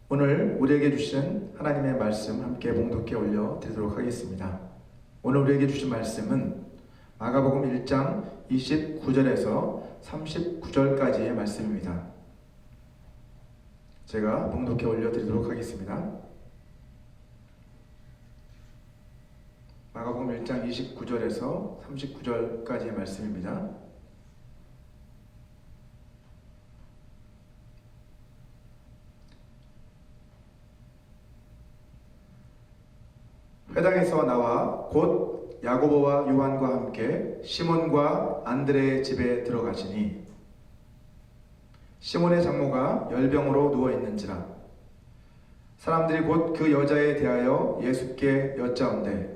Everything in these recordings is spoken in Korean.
오늘 우리에게 주신 하나님의 말씀 함께 봉독해 올려드리도록 하겠습니다. 오늘 우리에게 주신 말씀은 마가복음 1장 29절에서 39절까지의 말씀입니다. 제가 봉독해 올려드리도록 하겠습니다. 마가복음 1장 29절에서 39절까지의 말씀입니다. 회당에서 나와 곧 야고보와 요한과 함께 시몬과 안드레의 집에 들어가시니 시몬의 장모가 열병으로 누워있는지라 사람들이 곧 그 여자에 대하여 예수께 여짜온대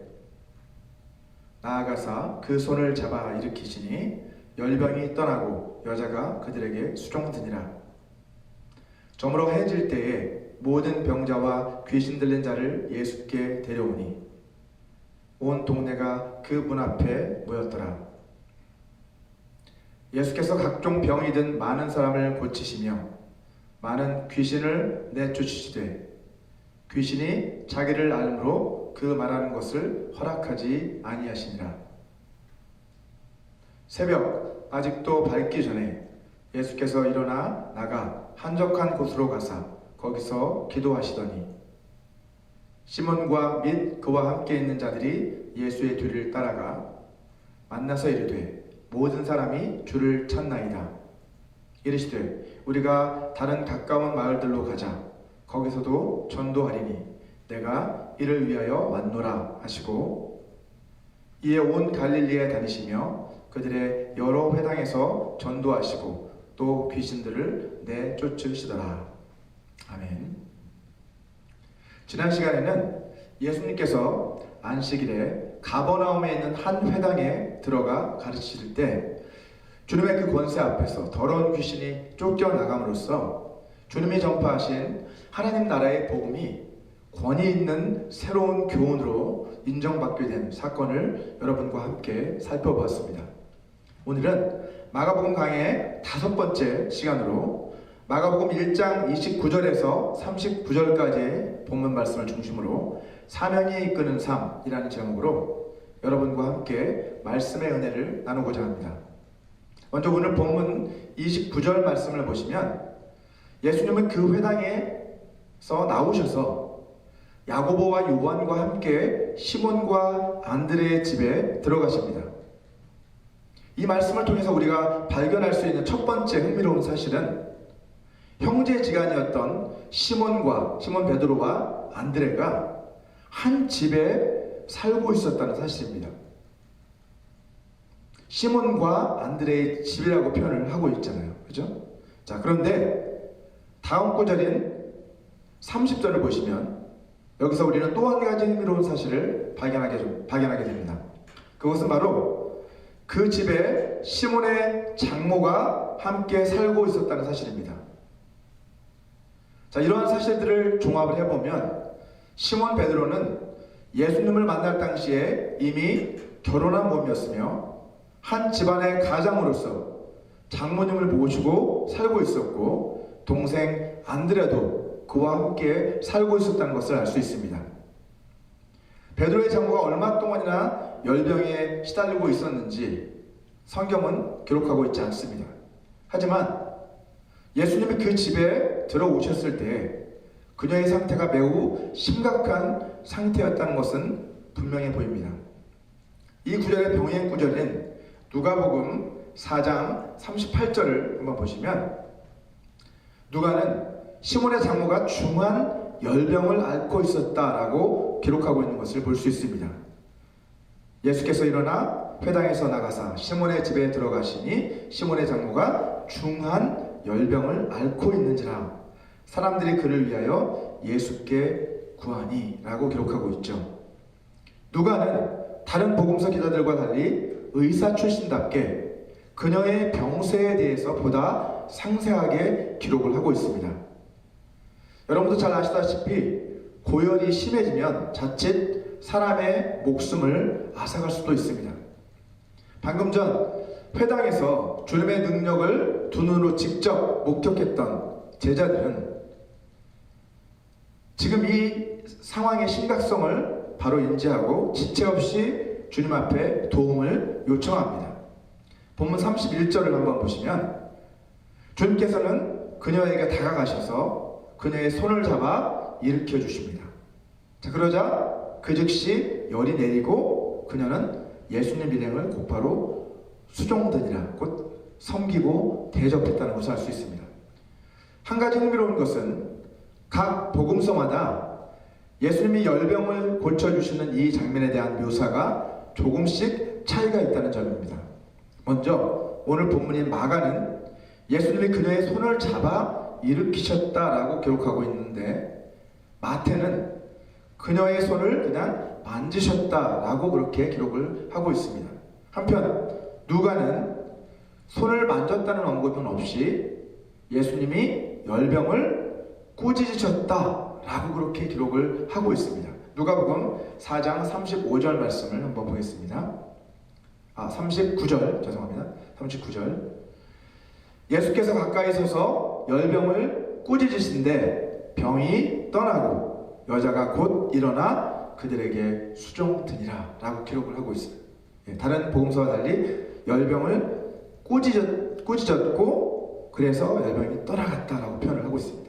나아가사 그 손을 잡아 일으키시니 열병이 떠나고 여자가 그들에게 수종드니라. 저물어 해질 때에 모든 병자와 귀신 들린 자를 예수께 데려오니 온 동네가 그 문 앞에 모였더라. 예수께서 각종 병이 든 많은 사람을 고치시며 많은 귀신을 내쫓으시되 귀신이 자기를 앓므로 그 말하는 것을 허락하지 아니하시니라. 새벽 아직도 밝기 전에 예수께서 일어나 나가 한적한 곳으로 가사 거기서 기도하시더니 시몬과 및 그와 함께 있는 자들이 예수의 뒤를 따라가 만나서 이르되 모든 사람이 주를 찾나이다. 이르시되 우리가 다른 가까운 마을들로 가자. 거기서도 전도하리니 내가 이를 위하여 왔노라 하시고 이에 온 갈릴리에 다니시며 그들의 여러 회당에서 전도하시고 또 귀신들을 내쫓으시더라. 아멘. 지난 시간에는 예수님께서 안식일에 가버나움에 있는 한 회당에 들어가 가르치실 때 주님의 그 권세 앞에서 더러운 귀신이 쫓겨나감으로써 주님이 전파하신 하나님 나라의 복음이 권위 있는 새로운 교훈으로 인정받게 된 사건을 여러분과 함께 살펴보았습니다. 오늘은 마가복음 강의 5번째 시간으로 마가복음 1장 29절에서 39절까지의 본문 말씀을 중심으로 사명이 이끄는 삶이라는 제목으로 여러분과 함께 말씀의 은혜를 나누고자 합니다. 먼저 오늘 본문 29절 말씀을 보시면 예수님은 그 회당에서 나오셔서 야고보와 요한과 함께 시몬과 안드레의 집에 들어가십니다. 이 말씀을 통해서 우리가 발견할 수 있는 첫 번째 흥미로운 사실은 형제지간이었던 시몬 베드로와 안드레가 한 집에 살고 있었다는 사실입니다. 시몬과 안드레의 집이라고 표현을 하고 있잖아요. 그죠? 자, 그런데 다음 구절인 30절을 보시면 여기서 우리는 또 한 가지 흥미로운 사실을 발견하게 됩니다. 그것은 바로 그 집에 시몬의 장모가 함께 살고 있었다는 사실입니다. 자, 이러한 사실들을 종합을 해보면 시몬 베드로는 예수님을 만날 당시에 이미 결혼한 몸이었으며 한 집안의 가장으로서 장모님을 모시고 살고 있었고 동생 안드레도 그와 함께 살고 있었다는 것을 알 수 있습니다. 베드로의 장모가 얼마 동안이나 열병에 시달리고 있었는지 성경은 기록하고 있지 않습니다. 하지만 예수님이 그 집에 들어오셨을 때 그녀의 상태가 매우 심각한 상태였다는 것은 분명해 보입니다. 이 구절의 병행 구절인 누가복음 4장 38절을 한번 보시면 누가는 시몬의 장모가 중한 열병을 앓고 있었다라고 기록하고 있는 것을 볼 수 있습니다. 예수께서 일어나 회당에서 나가사 시몬의 집에 들어가시니 시몬의 장모가 중한 열병을 앓고 있는지라 사람들이 그를 위하여 예수께 구하니 라고 기록하고 있죠. 누가는 다른 복음서 기자들과 달리 의사 출신답게 그녀의 병세에 대해서 보다 상세하게 기록을 하고 있습니다. 여러분도 잘 아시다시피 고열이 심해지면 자칫 사람의 목숨을 앗아갈 수도 있습니다. 방금 전 회당에서 주님의 능력을 두 눈으로 직접 목격했던 제자들은 지금 이 상황의 심각성을 바로 인지하고 지체 없이 주님 앞에 도움을 요청합니다. 본문 31절을 한번 보시면 주님께서는 그녀에게 다가가셔서 그녀의 손을 잡아 일으켜 주십니다. 자, 그러자 그 즉시 열이 내리고 그녀는 예수님 일행을 곧바로 수종드니라, 곧 섬기고 대접했다는 것을 알 수 있습니다. 한 가지 흥미로운 것은 각 복음서마다 예수님이 열병을 고쳐주시는 이 장면에 대한 묘사가 조금씩 차이가 있다는 점입니다. 먼저 오늘 본문인 마가는 예수님이 그녀의 손을 잡아 일으키셨다라고 기록하고 있는데, 마태는 그녀의 손을 그냥 만지셨다라고 그렇게 기록을 하고 있습니다. 한편 누가는 손을 만졌다는 언급은 없이 예수님이 열병을 꾸짖으셨다라고 그렇게 기록을 하고 있습니다. 누가복음 4장 35절 말씀을 한번 보겠습니다. 39절, 죄송합니다. 39절. 예수께서 가까이 서서 열병을 꾸짖으신데 병이 떠나고 여자가 곧 일어나 그들에게 수종드니라 라고 기록을 하고 있어요. 다른 복음서와 달리 열병을 꾸짖었고 그래서 열병이 떠나갔다라고 표현을 하고 있습니다.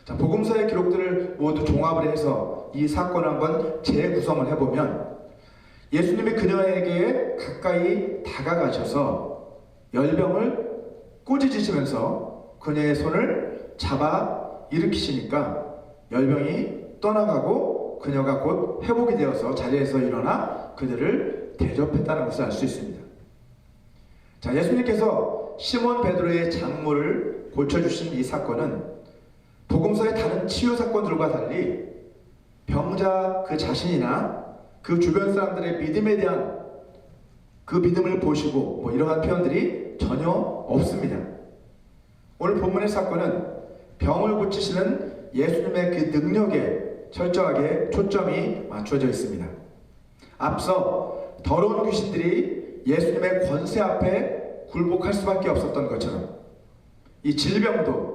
자, 복음서의 기록들을 모두 종합을 해서 이 사건을 한번 재구성을 해보면, 예수님이 그녀에게 가까이 다가가셔서 열병을 꾸짖으시면서 그녀의 손을 잡아 일으키시니까 열병이 떠나가고 그녀가 곧 회복이 되어서 자리에서 일어나 그들을 대접했다는 것을 알 수 있습니다. 자, 예수님께서 시몬 베드로의 장모를 고쳐주신 이 사건은 복음서의 다른 치유 사건들과 달리 병자 그 자신이나 그 주변 사람들의 믿음에 대한 그 믿음을 보시고 이러한 표현들이 전혀 없습니다. 오늘 본문의 사건은 병을 고치시는 예수님의 그 능력에 철저하게 초점이 맞춰져 있습니다. 앞서 더러운 귀신들이 예수님의 권세 앞에 굴복할 수밖에 없었던 것처럼 이 질병도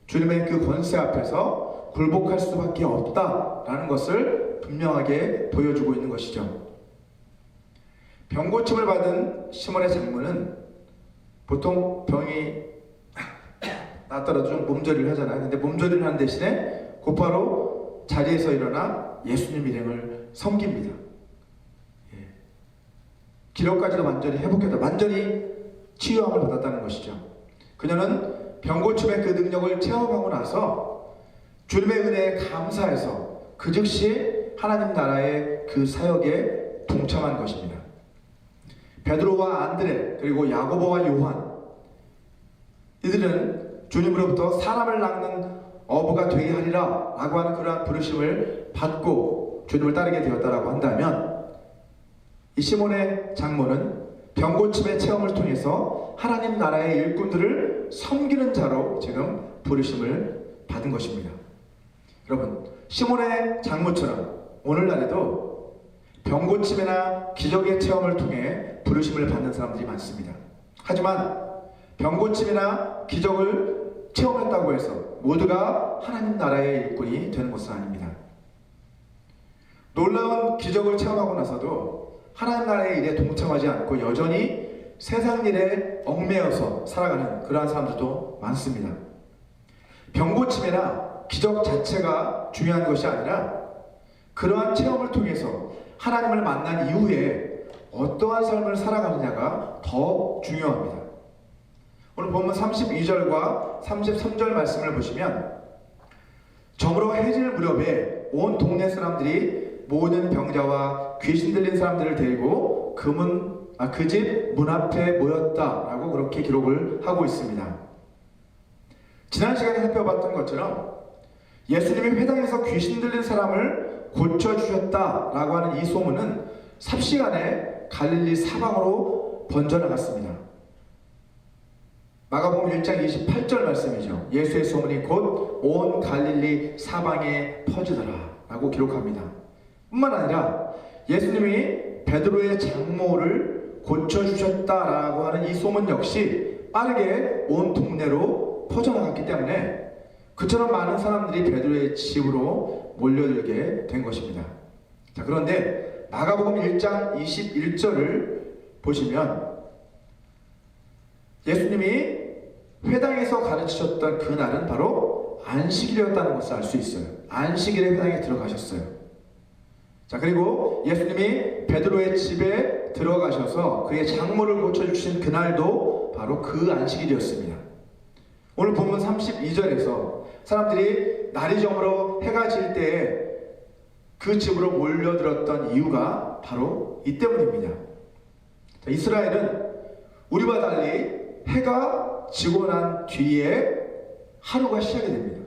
주님의 그 권세 앞에서 굴복할 수밖에 없다라는 것을 분명하게 보여주고 있는 것이죠. 병고침을 받은 시몬의 장모는 보통 병이 낫더라도 좀 몸조리를 하잖아요. 근데 몸조리를 하는 대신에 곧바로 자리에서 일어나 예수님 일행을 섬깁니다. 기력까지도 완전히 회복했다, 완전히 치유함을 받았다는 것이죠. 그녀는 병고침의 그 능력을 체험하고 나서 주님의 은혜에 감사해서 그 즉시 하나님 나라의 그 사역에 동참한 것입니다. 베드로와 안드레 그리고 야고보와 요한, 이들은 주님으로부터 사람을 낚는 어부가 되게 하리라 라고 하는 그러한 부르심을 받고 주님을 따르게 되었다라고 한다면, 이 시몬의 장모는 병고침의 체험을 통해서 하나님 나라의 일꾼들을 섬기는 자로 지금 부르심을 받은 것입니다. 여러분, 시몬의 장모처럼 오늘날에도 병고침이나 기적의 체험을 통해 부르심을 받는 사람들이 많습니다. 하지만 병고침이나 기적을 체험했다고 해서 모두가 하나님 나라의 일꾼이 되는 것은 아닙니다. 놀라운 기적을 체험하고 나서도 하나님 나라의 일에 동참하지 않고 여전히 세상 일에 얽매여서 살아가는 그러한 사람들도 많습니다. 병고침이나 기적 자체가 중요한 것이 아니라 그러한 체험을 통해서 하나님을 만난 이후에 어떠한 삶을 살아가느냐가 더 중요합니다. 오늘 본문 32절과 33절 말씀을 보시면, 저물어 해질 무렵에 온 동네 사람들이 모든 병자와 귀신 들린 사람들을 데리고 그 집 문 앞에 모였다라고 그렇게 기록을 하고 있습니다. 지난 시간에 살펴봤던 것처럼 예수님이 회당에서 귀신 들린 사람을 고쳐주셨다라고 하는 이 소문은 삽시간에 갈릴리 사방으로 번져나갔습니다. 마가복음 1장 28절 말씀이죠. 예수의 소문이 곧 온 갈릴리 사방에 퍼지더라 라고 기록합니다. 뿐만 아니라 예수님이 베드로의 장모를 고쳐주셨다라고 하는 이 소문 역시 빠르게 온 동네로 퍼져나갔기 때문에 그처럼 많은 사람들이 베드로의 집으로 몰려들게 된 것입니다. 자, 그런데 마가복음 1장 21절을 보시면 예수님이 회당에서 가르치셨던 그날은 바로 안식일이었다는 것을 알 수 있어요. 안식일에 회당에 들어가셨어요. 자, 그리고 예수님이 베드로의 집에 들어가셔서 그의 장모를 고쳐주신 그날도 바로 그 안식일이었습니다. 오늘 본문 32절에서 사람들이 날이 저물어 해가 질 때에 그 집으로 몰려들었던 이유가 바로 이 때문입니다. 자, 이스라엘은 우리와 달리 해가 지고 난 뒤에 하루가 시작이 됩니다.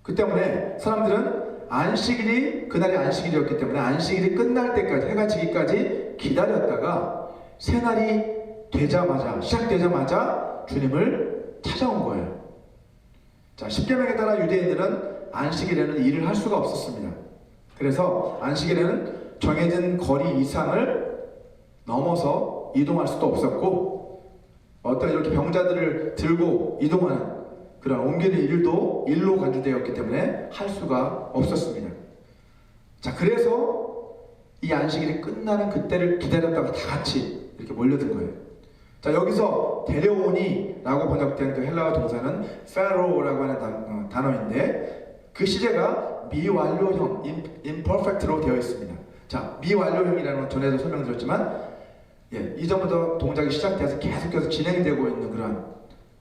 그 때문에 사람들은 안식일이 그날이 안식일이었기 때문에 안식일이 끝날 때까지 해가 지기까지 기다렸다가 새날이 되자마자 시작되자마자 주님을 찾아온 거예요. 자, 십계명에 따라 유대인들은 안식일에는 일을 할 수가 없었습니다. 그래서 안식일에는 정해진 거리 이상을 넘어서 이동할 수도 없었고 어떤 이렇게 병자들을 들고 이동하는 그런 옮기는 일도 일로 간주되었기 때문에 할 수가 없었습니다. 자, 그래서 이 안식일이 끝나는 그때를 기다렸다가 다 같이 이렇게 몰려든 거예요. 자, 여기서 데려오니 라고 번역된 그 헬라어 동사는 페로라고 하는 단어인데 그 시제가 미완료형 imperfect로 되어 있습니다. 자, 미완료형이라는 건 전에도 설명드렸지만 이전부터 동작이 시작돼서 계속해서 진행되고 있는 그런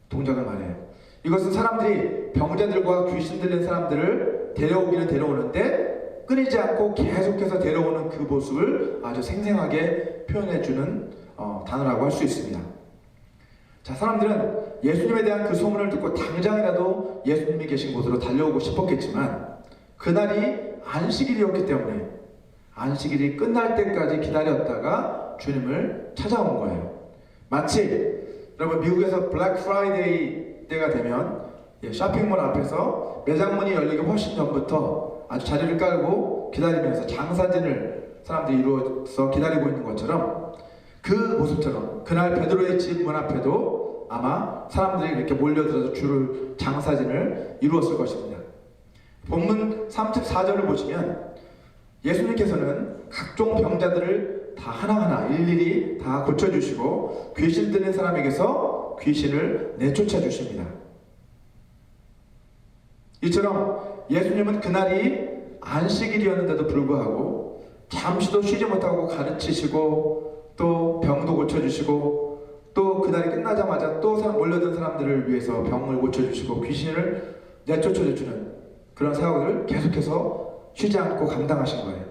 동작을 말해요. 이것은 사람들이 병자들과 귀신 들린 사람들을 데려오기는 데려오는데 끊이지 않고 계속해서 데려오는 그 모습을 아주 생생하게 표현해주는 단어라고 할 수 있습니다. 자, 사람들은 예수님에 대한 그 소문을 듣고 당장이라도 예수님이 계신 곳으로 달려오고 싶었겠지만 그날이 안식일이었기 때문에 안식일이 끝날 때까지 기다렸다가 주님을 찾아온 거예요. 마치 여러분 미국에서 블랙 프라이데이 때가 되면 쇼핑몰 앞에서 매장문이 열리기 훨씬 전부터 아주 자리를 깔고 기다리면서 장사진을 사람들이 이루어서 기다리고 있는 것처럼 그 모습처럼 그날 베드로의 집 문 앞에도 아마 사람들이 이렇게 몰려들어서 줄을 장사진을 이루었을 것입니다. 본문 34절을 보시면 예수님께서는 각종 병자들을 다 하나하나 일일이 다 고쳐주시고 귀신 들린 사람에게서 귀신을 내쫓아 주십니다. 이처럼 예수님은 그날이 안식일이었는데도 불구하고 잠시도 쉬지 못하고 가르치시고 또 병도 고쳐주시고 또 그날이 끝나자마자 또 몰려든 사람들을 위해서 병을 고쳐주시고 귀신을 내쫓아주는 그런 사역을 계속해서 쉬지 않고 감당하신 거예요.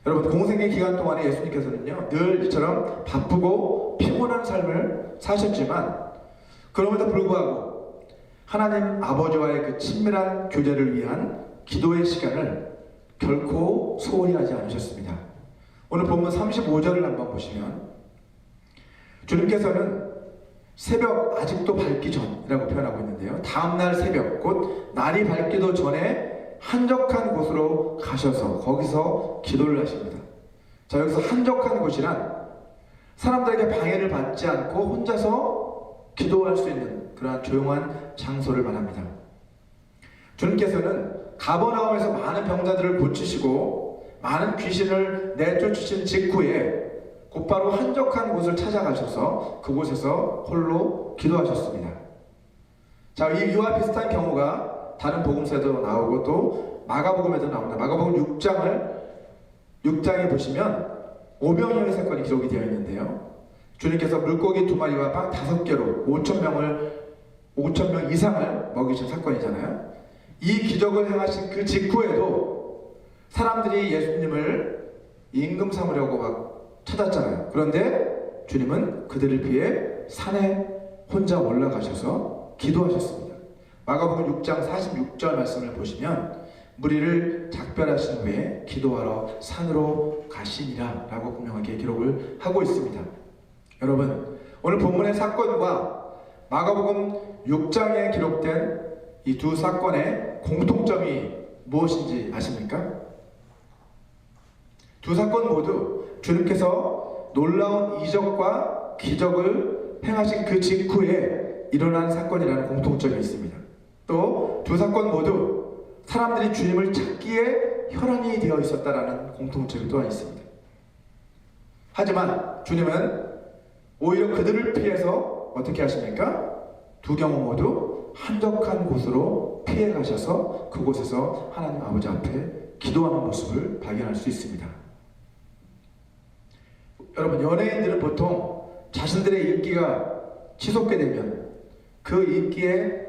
여러분, 공생의 기간 동안에 예수님께서는요 늘 이처럼 바쁘고 피곤한 삶을 사셨지만 그럼에도 불구하고 하나님 아버지와의 그 친밀한 교제를 위한 기도의 시간을 결코 소홀히 하지 않으셨습니다. 오늘 본문 35절을 한번 보시면 주님께서는 새벽 아직도 밝기 전이라고 표현하고 있는데요. 다음날 새벽 곧 날이 밝기도 전에 한적한 곳으로 가셔서 거기서 기도를 하십니다. 자, 여기서 한적한 곳이란 사람들에게 방해를 받지 않고 혼자서 기도할 수 있는 그러한 조용한 장소를 말합니다. 주님께서는 가버나움에서 많은 병자들을 고치시고 많은 귀신을 내쫓으신 직후에 곧바로 한적한 곳을 찾아가셔서 그곳에서 홀로 기도하셨습니다. 자, 이와 비슷한 경우가 다른 복음서에도 나오고 또 마가복음에도 나옵니다. 마가복음 6장에 보시면 오병이어의 사건이 기록이 되어 있는데요. 주님께서 물고기 2마리와 빵 5개로 5,000명 이상을 먹이신 사건이잖아요. 이 기적을 행하신 그 직후에도 사람들이 예수님을 임금 삼으려고 막 찾았잖아요. 그런데 주님은 그들을 피해 산에 혼자 올라가셔서 기도하셨습니다. 마가복음 6장 46절 말씀을 보시면 무리를 작별하신 후에 기도하러 산으로 가시니라 라고 분명하게 기록을 하고 있습니다. 여러분, 오늘 본문의 사건과 마가복음 6장에 기록된 이 두 사건의 공통점이 무엇인지 아십니까? 두 사건 모두 주님께서 놀라운 이적과 기적을 행하신 그 직후에 일어난 사건이라는 공통점이 있습니다. 또 두 사건 모두 사람들이 주님을 찾기에 혈안이 되어 있었다라는 공통점이 또한 있습니다. 하지만 주님은 오히려 그들을 피해서 어떻게 하십니까? 두 경우 모두 한적한 곳으로 피해 가셔서 그곳에서 하나님 아버지 앞에 기도하는 모습을 발견할 수 있습니다. 여러분, 연예인들은 보통 자신들의 인기가 치솟게 되면 그 인기에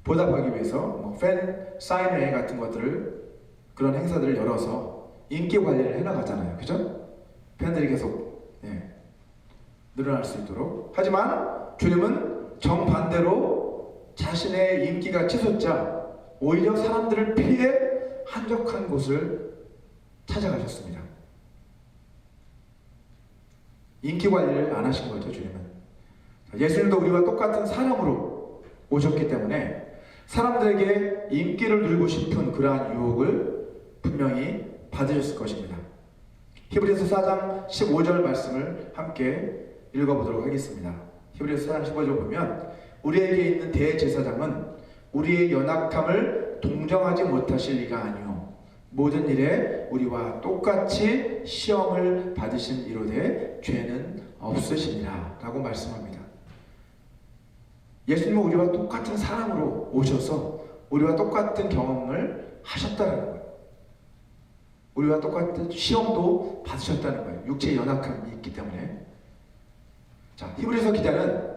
보답하기 위해서 팬 사인회 같은 것들을, 그런 행사들을 열어서 인기 관리를 해나가잖아요. 그죠? 팬들이 계속 늘어날 수 있도록. 하지만 주님은 정반대로 자신의 인기가 치솟자 오히려 사람들을 피해 한적한 곳을 찾아가셨습니다. 인기 관리를 안 하신 거죠, 주님은. 예수님도 우리와 똑같은 사람으로 오셨기 때문에 사람들에게 인기를 누리고 싶은 그러한 유혹을 분명히 받으셨을 것입니다. 히브리서 4장 15절 말씀을 함께 읽어보도록 하겠습니다. 히브리서 4장 15절 보면 우리에게 있는 대제사장은 우리의 연약함을 동정하지 못하실 리가 아니요 모든 일에 우리와 똑같이 시험을 받으신 이로되 죄는 없으시니라 라고 말씀합니다. 예수님은 우리와 똑같은 사람으로 오셔서 우리와 똑같은 경험을 하셨다는 거예요. 우리와 똑같은 시험도 받으셨다는 거예요. 육체의 연약함이 있기 때문에. 자, 히브리서 기자는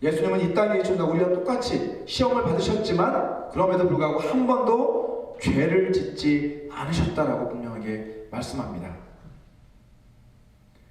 예수님은 이 땅에 계시다 우리와 똑같이 시험을 받으셨지만 그럼에도 불구하고 한 번도 죄를 짓지 않으셨다라고 분명하게 말씀합니다.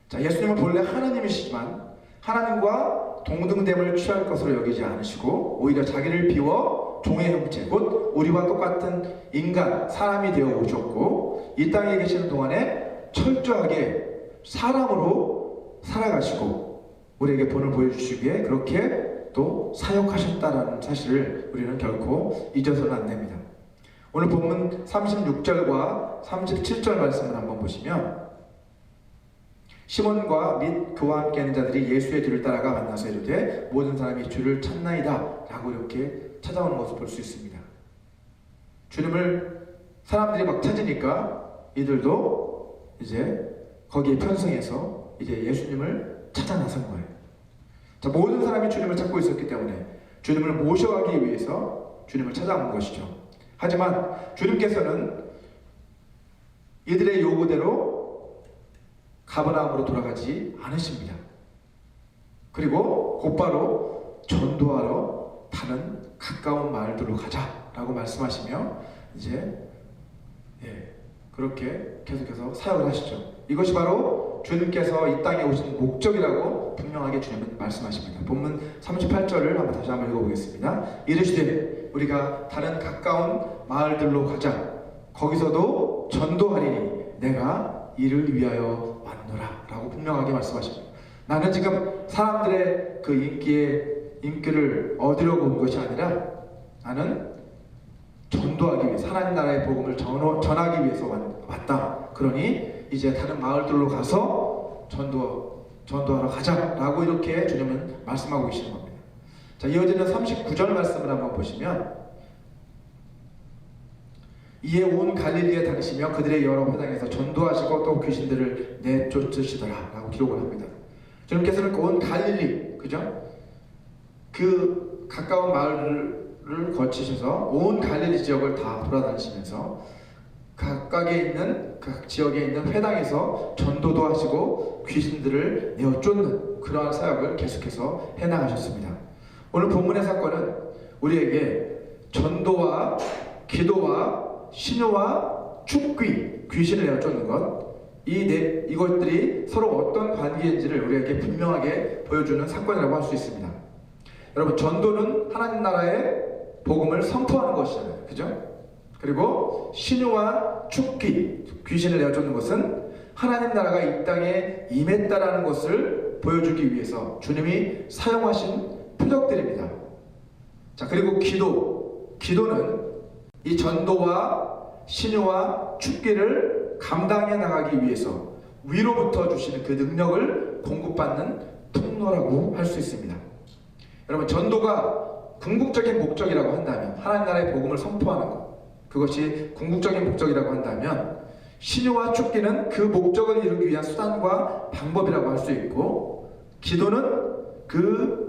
자, 예수님은 본래 하나님이시지만 하나님과 동등됨을 취할 것으로 여기지 않으시고 오히려 자기를 비워 종의 형체, 곧 우리와 똑같은 인간, 사람이 되어 오셨고 이 땅에 계시는 동안에 철저하게 사람으로 살아가시고 우리에게 본을 보여주시기 위해 그렇게 또 사역하셨다라는 사실을 우리는 결코 잊어서는 안 됩니다. 오늘 본문 36절과 37절 말씀을 한번 보시면 시몬과 및 그와 함께 하는 자들이 예수의 뒤를 따라가 만나서 이르되 모든 사람이 주를 찾나이다 라고 이렇게 찾아오는 것을 볼 수 있습니다. 주님을 사람들이 막 찾으니까 이들도 이제 거기에 편성해서 이제 예수님을 찾아 나선 거예요. 자, 모든 사람이 주님을 찾고 있었기 때문에 주님을 모셔가기 위해서 주님을 찾아온 것이죠. 하지만 주님께서는 이들의 요구대로 가버나움으로 돌아가지 않으십니다. 그리고 곧바로 전도하러 다른 가까운 마을들로 가자라고 말씀하시며 이제 그렇게 계속해서 사역을 하시죠. 이것이 바로 주님께서 이 땅에 오신 목적이라고 분명하게 주님은 말씀하십니다. 본문 38절을 다시 한번 읽어보겠습니다. 이르시되 우리가 다른 가까운 마을들로 가자. 거기서도 전도하리니 내가 이를 위하여 왔노라 라고 분명하게 말씀하십니다. 나는 지금 사람들의 그 인기를 얻으려고 온 것이 아니라 나는 전도하기 위해서 하나님 나라의 복음을 전하기 위해서 왔다. 그러니 이제 다른 마을들로 가서 전도하러 가자라고 이렇게 주님은 말씀하고 계시는 겁니다. 자, 이어지는 39절 말씀을 한번 보시면 이에 온 갈릴리에 다니시며 그들의 여러 회당에서 전도하시고 또 귀신들을 내쫓으시더라 라고 기록을 합니다. 주님께서는 온 갈릴리, 그죠? 그 가까운 마을을 거치셔서 온 갈릴리 지역을 다 돌아다니시면서 각각에 있는 각 지역에 있는 회당에서 전도도 하시고 귀신들을 내어 쫓는 그러한 사역을 계속해서 해나가셨습니다. 오늘 본문의 사건은 우리에게 전도와 기도와 신효와 축귀, 귀신을 내어 쫓는 것, 이것들이 서로 어떤 관계인지를 우리에게 분명하게 보여주는 사건이라고 할 수 있습니다. 여러분, 전도는 하나님 나라의 복음을 선포하는 것이잖아요. 그죠? 그리고 신효와 축귀, 귀신을 내어 쫓는 것은 하나님 나라가 이 땅에 임했다라는 것을 보여주기 위해서 주님이 사용하신 표적들입니다. 자, 그리고 기도는 이 전도와 신효와 축기를 감당해 나가기 위해서 위로부터 주시는 그 능력을 공급받는 통로라고 할 수 있습니다. 여러분, 전도가 궁극적인 목적이라고 한다면, 하나님 나라의 복음을 선포하는 것, 그것이 궁극적인 목적이라고 한다면 신유와 축기는 그 목적을 이루기 위한 수단과 방법이라고 할 수 있고, 기도는 그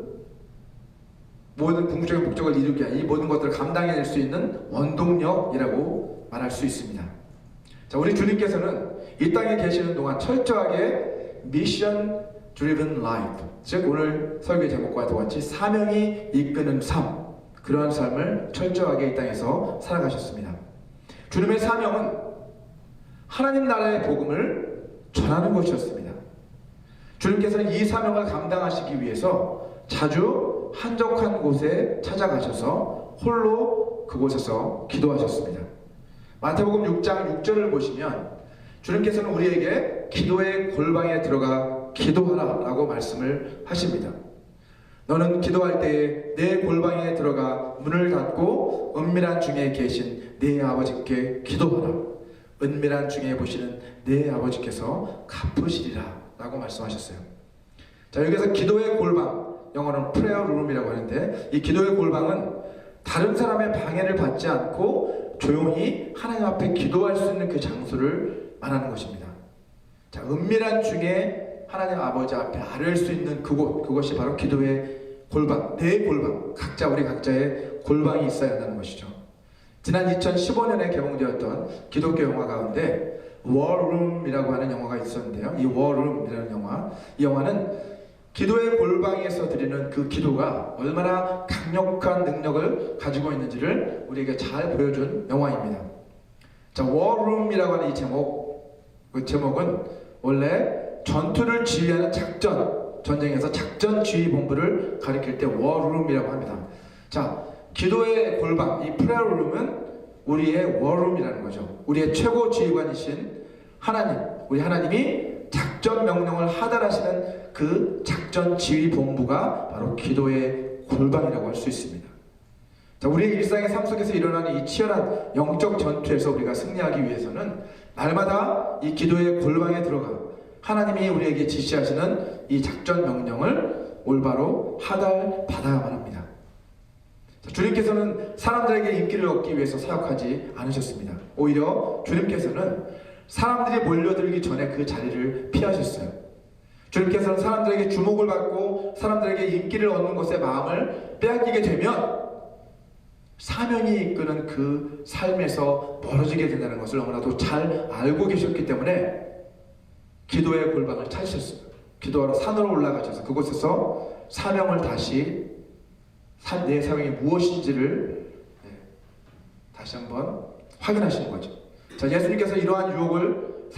모든 궁극적인 목적을 이루기 위한 이 모든 것들을 감당해낼 수 있는 원동력이라고 말할 수 있습니다. 자, 우리 주님께서는 이 땅에 계시는 동안 철저하게 미션 드리븐 라이프, 즉 오늘 설교 제목과 똑같이 사명이 이끄는 삶, 그러한 삶을 철저하게 이 땅에서 살아가셨습니다. 주님의 사명은 하나님 나라의 복음을 전하는 것이었습니다. 주님께서는 이 사명을 감당하시기 위해서 자주 한적한 곳에 찾아가셔서 홀로 그곳에서 기도하셨습니다. 마태복음 6장 6절을 보시면 주님께서는 우리에게 기도의 골방에 들어가 기도하라 라고 말씀을 하십니다. 너는 기도할 때에 내 골방에 들어가 문을 닫고 은밀한 중에 계신 내 아버지께 기도하라. 은밀한 중에 보시는 내 아버지께서 갚으시리라 라고 말씀하셨어요. 자, 여기서 기도의 골방, 영어로는 prayer room이라고 하는데, 이 기도의 골방은 다른 사람의 방해를 받지 않고 조용히 하나님 앞에 기도할 수 있는 그 장소를 말하는 것입니다. 자, 은밀한 중에 하나님 아버지 앞에 아뢰을 수 있는 그곳, 그것이 바로 기도의 골방, 내 골방, 우리 각자의 골방이 있어야 한다는 것이죠. 지난 2015년에 개봉되었던 기독교 영화 가운데 워룸이라고 하는 영화가 있었는데요. 이 워룸이라는 영화, 이 영화는 기도의 골방에서 드리는 그 기도가 얼마나 강력한 능력을 가지고 있는지를 우리에게 잘 보여준 영화입니다. 자, 워룸이라고 하는 이 제목은 원래 전투를 지휘하는 전쟁에서 작전 지휘 본부를 가리킬 때 워룸이라고 합니다. 자, 기도의 골방, 이 프레어룸은 우리의 워룸이라는 거죠. 우리의 최고 지휘관이신 하나님, 우리 하나님이 작전 명령을 하달하시는 그 작전 지휘 본부가 바로 기도의 골방이라고 할 수 있습니다. 자, 우리의 일상의 삶 속에서 일어나는 이 치열한 영적 전투에서 우리가 승리하기 위해서는 날마다 이 기도의 골방에 들어가 하나님이 우리에게 지시하시는 이 작전 명령을 올바로 하달받아야만 합니다. 자, 주님께서는 사람들에게 인기를 얻기 위해서 사역하지 않으셨습니다. 오히려 주님께서는 사람들이 몰려들기 전에 그 자리를 피하셨어요. 주님께서는 사람들에게 주목을 받고 사람들에게 인기를 얻는 것에 마음을 빼앗기게 되면 사명이 이끄는 그 삶에서 멀어지게 된다는 것을 너무나도 잘 알고 계셨기 때문에 기도의 골방을 찾으셨어요. 기도하러 산으로 올라가셔서 그곳에서 사명을 다시 내 사명이 무엇인지를 다시 한번 확인하시는 거죠. 자, 예수님께서 이러한 유혹을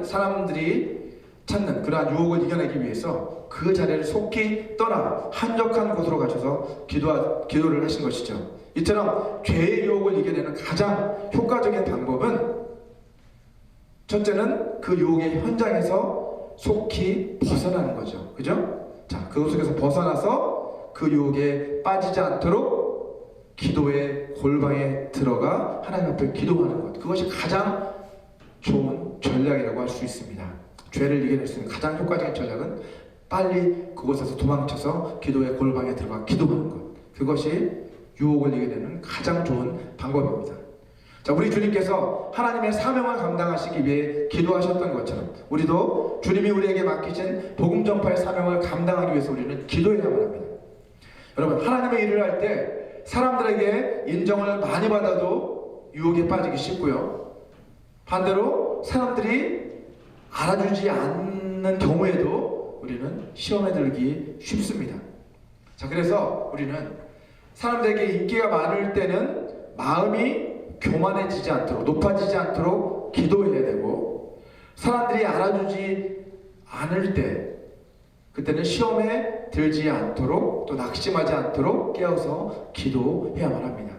사람들이 찾는 그러한 유혹을 이겨내기 위해서 그 자리를 속히 떠나 한적한 곳으로 가셔서 기도를 하신 것이죠. 이처럼 죄의 유혹을 이겨내는 가장 효과적인 방법은 첫째는 그 유혹의 현장에서 속히 벗어나는 거죠. 그죠? 자, 그 속에서 벗어나서 그 유혹에 빠지지 않도록 기도의 골방에 들어가 하나님 앞에 기도하는 것, 그것이 가장 좋은 전략이라고 할 수 있습니다. 죄를 이겨낼 수 있는 가장 효과적인 전략은 빨리 그곳에서 도망쳐서 기도의 골방에 들어가 기도하는 것, 그것이 유혹을 이겨내는 가장 좋은 방법입니다. 자, 우리 주님께서 하나님의 사명을 감당하시기 위해 기도하셨던 것처럼 우리도 주님이 우리에게 맡기신 복음 전파의 사명을 감당하기 위해서 우리는 기도해야만 합니다. 여러분, 하나님의 일을 할 때 사람들에게 인정을 많이 받아도 유혹에 빠지기 쉽고요, 반대로 사람들이 알아주지 않는 경우에도 우리는 시험에 들기 쉽습니다. 자, 그래서 우리는 사람들에게 인기가 많을 때는 마음이 교만해지지 않도록, 높아지지 않도록 기도해야 되고, 사람들이 알아주지 않을 때 그때는 시험에 들지 않도록 또 낙심하지 않도록 깨어서 기도해야만 합니다.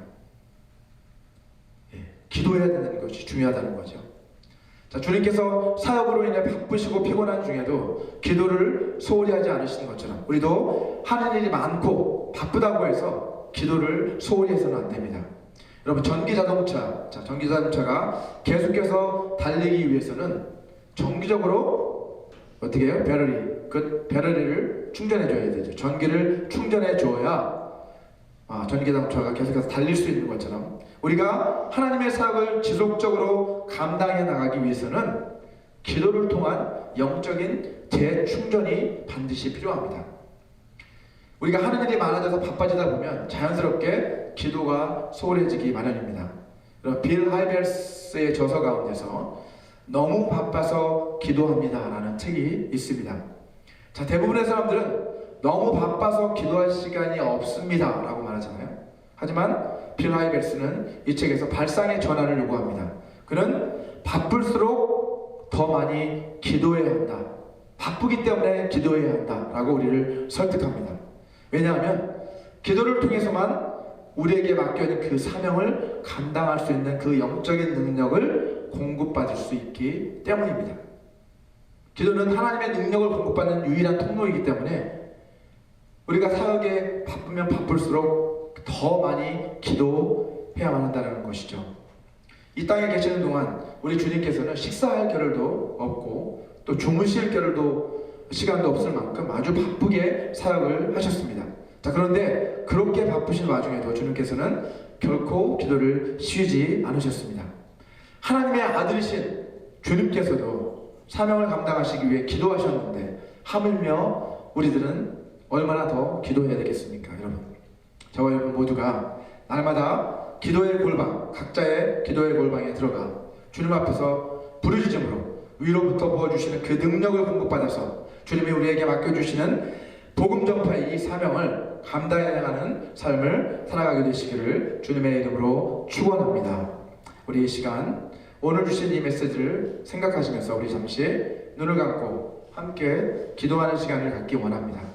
기도해야 되는 것이 중요하다는 거죠. 자, 주님께서 사역으로 인해 바쁘시고 피곤한 중에도 기도를 소홀히 하지 않으시는 것처럼 우리도 하는 일이 많고 바쁘다고 해서 기도를 소홀히 해서는 안 됩니다. 여러분, 전기자동차가 계속해서 달리기 위해서는 정기적으로 어떻게 해요? 배터리를 충전해 줘야 되죠. 전기를 충전해 줘야 전기자동차가 계속해서 달릴 수 있는 것처럼 우리가 하나님의 사역을 지속적으로 감당해 나가기 위해서는 기도를 통한 영적인 재충전이 반드시 필요합니다. 우리가 하는 일이 많아져서 바빠지다 보면 자연스럽게 기도가 소홀해지기 마련입니다. 빌 하이벨스의 저서 가운데서 너무 바빠서 기도합니다 라는 책이 있습니다. 자, 대부분의 사람들은 너무 바빠서 기도할 시간이 없습니다 라고 말하잖아요. 하지만 빌 하이벨스는 이 책에서 발상의 전환을 요구합니다. 그는 바쁠수록 더 많이 기도해야 한다, 바쁘기 때문에 기도해야 한다 라고 우리를 설득합니다. 왜냐하면 기도를 통해서만 우리에게 맡겨진 그 사명을 감당할 수 있는 그 영적인 능력을 공급받을 수 있기 때문입니다. 기도는 하나님의 능력을 공급받는 유일한 통로이기 때문에 우리가 사역에 바쁘면 바쁠수록 더 많이 기도해야만 한다는 것이죠. 이 땅에 계시는 동안 우리 주님께서는 식사할 겨를도 없고 또 주무실 겨를도 시간도 없을 만큼 아주 바쁘게 사역을 하셨습니다. 자, 그런데 그렇게 바쁘신 와중에도 주님께서는 결코 기도를 쉬지 않으셨습니다. 하나님의 아들이신 주님께서도 사명을 감당하시기 위해 기도하셨는데 하물며 우리들은 얼마나 더 기도해야 되겠습니까? 여러분, 저와 여러분 모두가 날마다 기도의 골방, 각자의 기도의 골방에 들어가 주님 앞에서 부르짖음으로 위로부터 부어주시는 그 능력을 공급받아서 주님이 우리에게 맡겨주시는 복음 전파의 이 사명을 감당해 나가는 삶을 살아가게 되시기를 주님의 이름으로 축원합니다. 우리 이 시간 오늘 주신 이 메시지를 생각하시면서 우리 잠시 눈을 감고 함께 기도하는 시간을 갖기 원합니다.